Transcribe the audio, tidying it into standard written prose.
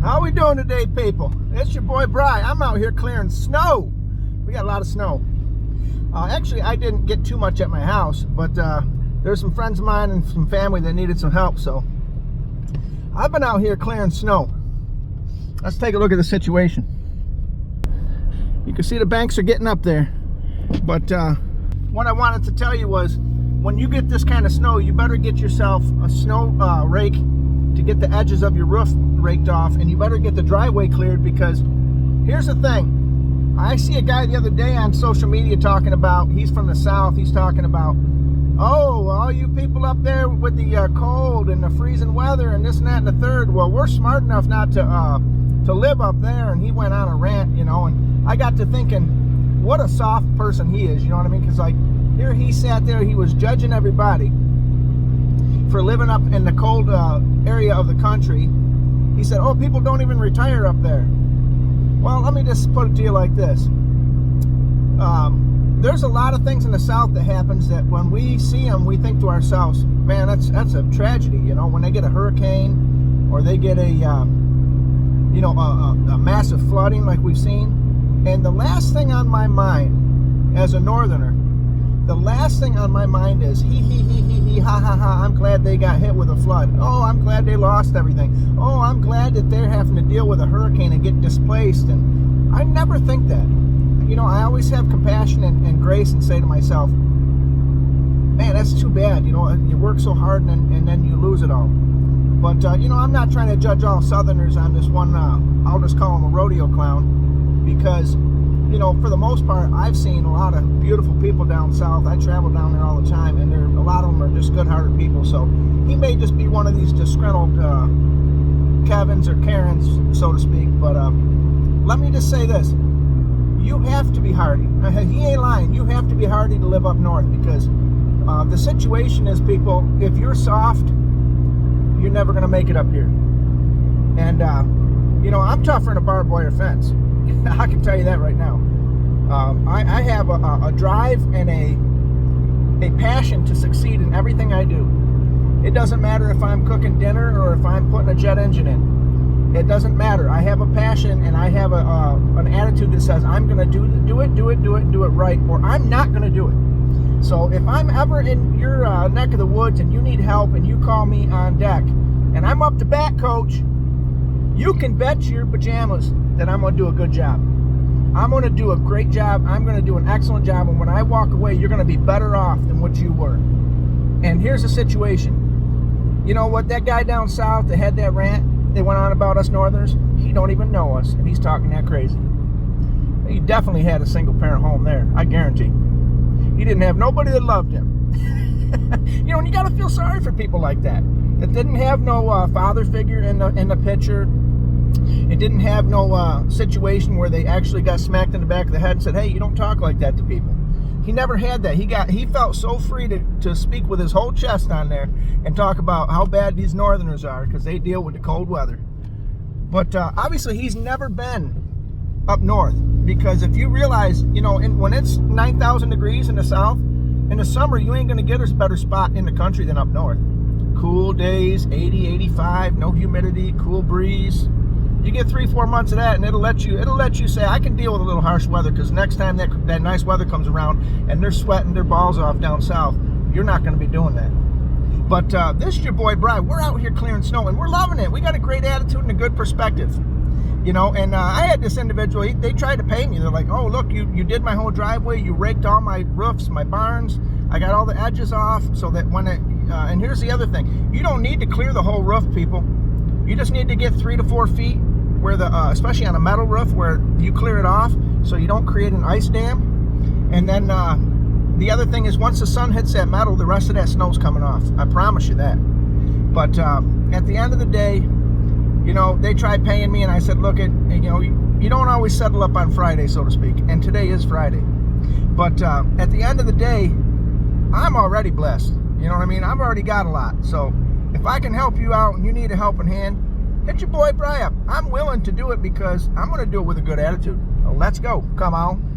How we doing today, people? It's your boy Bry. I'm out here clearing snow. We got a lot of snow. Actually, I didn't get too much at my house, but there's some friends of mine and some family that needed some help, so I've been out here clearing snow. Let's take a look at the situation. You can see the banks are getting up there, but what I wanted to tell you was, when you get this kind of snow, you better get yourself a snow rake to get the edges of your roof raked off, and you better get the driveway cleared, because here's the thing. I see a guy the other day on social media talking about, he's from the south, he's talking about, oh, all you people up there with the cold and the freezing weather and this and that and the third, well, we're smart enough not to live up there. And he went on a rant, you know, and I got to thinking, what a soft person he is, you know what I mean? Because like, here he sat there, he was judging everybody for living up in the cold area of the country. He said, oh, people don't even retire up there. Well, let me just put it to you like this. There's a lot of things in the South that happens that when we see them, we think to ourselves, man, that's a tragedy, you know, when they get a hurricane or they get a massive flooding like we've seen. And the last thing on my mind as a northerner, the last thing on my mind is he, ha, ha, ha, I'm glad they got hit with a flood. Oh, I'm glad they lost everything. Oh, I'm glad that they're having to deal with a hurricane and get displaced. And I never think that. You know, I always have compassion and grace and say to myself, man, that's too bad. You know, you work so hard and then you lose it all. But, you know, I'm not trying to judge all Southerners on this one, I'll just call him a rodeo clown, because, you know, for the most part, I've seen a lot of beautiful people down south. I travel down there all the time, and a lot of them are just good-hearted people. So he may just be one of these disgruntled Kevins or Karens, so to speak. But let me just say this. You have to be hardy. He ain't lying. You have to be hardy to live up north, because the situation is, people, if you're soft, you're never going to make it up here. And, you know, I'm tougher than a barbed wire fence. I can tell you that right now. I have a drive and a passion to succeed in everything I do. It doesn't matter if I'm cooking dinner or if I'm putting a jet engine in. It doesn't matter. I have a passion and I have an attitude that says I'm going to do it right, or I'm not going to do it. So if I'm ever in your neck of the woods and you need help and you call me on deck and I'm up to bat, coach, you can bet your pajamas that I'm going to do a good job. I'm going to do a great job. I'm going to do an excellent job. And when I walk away, you're going to be better off than what you were. And here's the situation. You know what? That guy down south that had that rant, they went on about us Northerners, he don't even know us, and he's talking that crazy. He definitely had a single-parent home there, I guarantee. He didn't have nobody that loved him. You know, and you got to feel sorry for people like that didn't have no father figure in the picture. It didn't have no situation where they actually got smacked in the back of the head and said, hey, you don't talk like that to people. He never had that. He felt so free to speak with his whole chest on there and talk about how bad these Northerners are because they deal with the cold weather. But obviously he's never been up north, because if you realize, you know, when it's 9,000 degrees in the south, in the summer, you ain't going to get a better spot in the country than up north. Cool days, 80, 85, no humidity, cool breeze. You get 3-4 months of that, and it'll let you say, I can deal with a little harsh weather, because next time that nice weather comes around and they're sweating their balls off down south, you're not going to be doing that. But this is your boy Bry. We're out here clearing snow, and we're loving it. We got a great attitude and a good perspective. You know, and I had this individual, they tried to pay me. They're like, oh, look, you did my whole driveway. You raked all my roofs, my barns. I got all the edges off so that when it, and here's the other thing. You don't need to clear the whole roof, people. You just need to get 3 to 4 feet where the, especially on a metal roof, where you clear it off so you don't create an ice dam. And then the other thing is, once the sun hits that metal, the rest of that snow's coming off. I promise you that. But at the end of the day, you know, they tried paying me, and I said, look, you know, you don't always settle up on Friday, so to speak, and today is Friday. But at the end of the day, I'm already blessed. You know what I mean? I've already got a lot. So if I can help you out and you need a helping hand, hit your boy Bry up. I'm willing to do it, because I'm going to do it with a good attitude. So let's go. Come on.